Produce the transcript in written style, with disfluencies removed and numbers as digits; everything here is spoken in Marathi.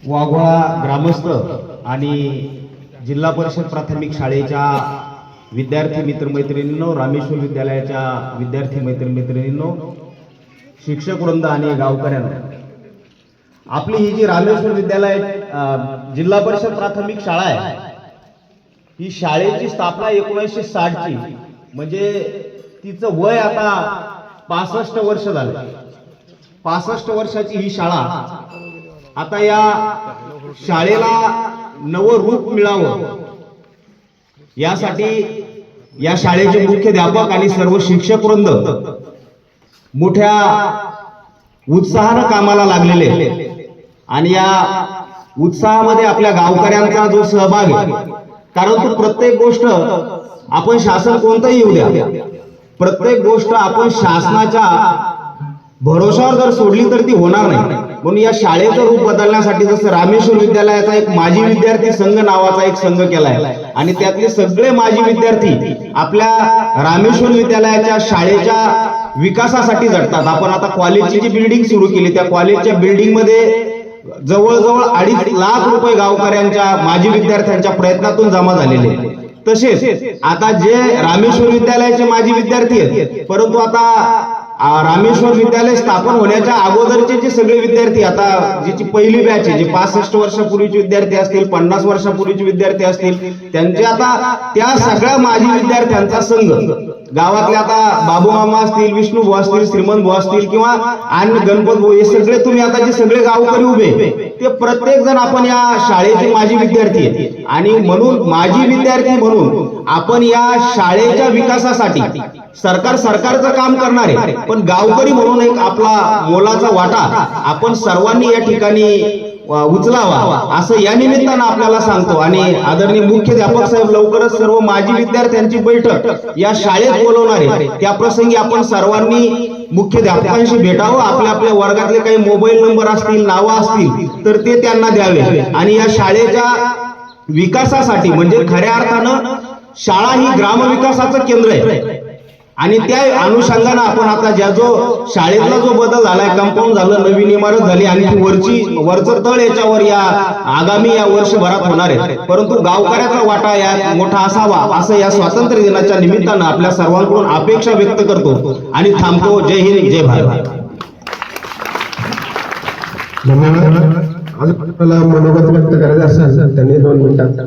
वाघोळा ग्रामस्थ आणि जिल्हा परिषद प्राथमिक शाळेच्या विद्यार्थी मित्रमैत्रिणींनो, रामेश्वर विद्यालयाच्या विद्यार्थी मित्रमैत्रिणींनो, शिक्षक वृंद आणि गावकऱ्यांनो, आपली ही जी रामेश्वर विद्यालय जिल्हा परिषद प्राथमिक शाळा आहे, ही शाळेची स्थापना 1960 ची, म्हणजे तिचं वय आता 65 वर्ष झालं. 65 वर्षाची ही शाळा. आता या शाळेला नवं रूप मिळावं यासाठी या शाळेचे मुख्याध्यापक आणि सर्व शिक्षक वृंद मोठ्या उत्साहानं कामाला लागलेले आणि या उत्साहामध्ये आपल्या गावकऱ्यांचा जो सहभाग आहे, कारण तो प्रत्येक गोष्ट आपण शासन कोणतंही येऊ द्या, प्रत्येक गोष्ट आपण शासनाच्या भरोशावर जर सोडली तर ती होणार नाही. म्हणून या शाळेचं रूप बदलण्यासाठी जसं रामेश्वर विद्यालयाचा एक माजी विद्यार्थी संघ नावाचा एक संघ केलाय आणि त्यातले सगळे माजी विद्यार्थी आपल्या रामेश्वर विद्यालयाच्या शाळेच्या विकासासाठी झटतात. आपण आता कॉलेजची जी बिल्डिंग सुरू केली, त्या कॉलेजच्या बिल्डिंग मध्ये जवळजवळ 2.5 लाख रुपये गावकऱ्यांच्या माजी विद्यार्थ्यांच्या प्रयत्नातून जमा झालेले. तसेच आता जे रामेश्वर विद्यालयाचे माजी विद्यार्थी आहेत, परंतु आता रामेश्वर विद्यालय स्थापन होण्याच्या अगोदरचे जे सगळे विद्यार्थी, आता ज्याची पहिली बॅच आहे, जे 65 वर्षापूर्वीचे विद्यार्थी असतील, 50 वर्षापूर्वीचे विद्यार्थी असतील, त्यांचे आता त्या सगळ्या माजी विद्यार्थ्यांचा संघ गावातले, आता बाबू मामा असतील, विष्णू भाऊ असतील, श्रीमंत भाऊ असतील किंवा आणि गणपत भाऊ, हे सगळे तुम्ही आता जे सगळे गावकरी उभे, ते प्रत्येक जण आपण या शाळेचे माजी विद्यार्थी आहेत. आणि म्हणून माजी विद्यार्थी म्हणून आपण या शाळेच्या विकासासाठी सरकारचं काम करणार आहे, पण गावकरी म्हणून एक आपला मोलाचा वाटा आपण सर्वांनी या ठिकाणी उचलावा असं या निमित्तानं आपल्याला सांगतो. आणि आदरणीय मुख्याध्यापक साहेब लवकरच सर्व माजी विद्यार्थ्यांची बैठक या शाळेत बोलवणार आहे. त्या प्रसंगी आपण सर्वांनी मुख्याध्यापकांशी भेटावं. आपल्या आपल्या वर्गातले काही मोबाईल नंबर असतील, नावं असतील तर ते त्यांना द्यावे. आणि या शाळेच्या विकासासाठी, म्हणजे खऱ्या अर्थानं शाळा ही ग्रामविकासाचं केंद्र आहे आणि त्या अनुषंगानं आपण आता ज्या जो शाळेतला जो बदल झालाय, कंपाऊंड झालं, नवीन इमारत झाली, आणखी वरचं तळ याच्यावर या आगामी या वर्षभरात होणार आहे. परंतु गावकऱ्याचा वाटा यात मोठा असावा असं या स्वातंत्र्य दिनाच्या निमित्तानं आपल्या सर्वांकडून अपेक्षा व्यक्त करतो आणि थांबतो. जय हिंद, जय भारत. धन्यवाद. आज आपल्याला मनोगत व्यक्त करायचं असेल त्यांनी 2 मिनिटात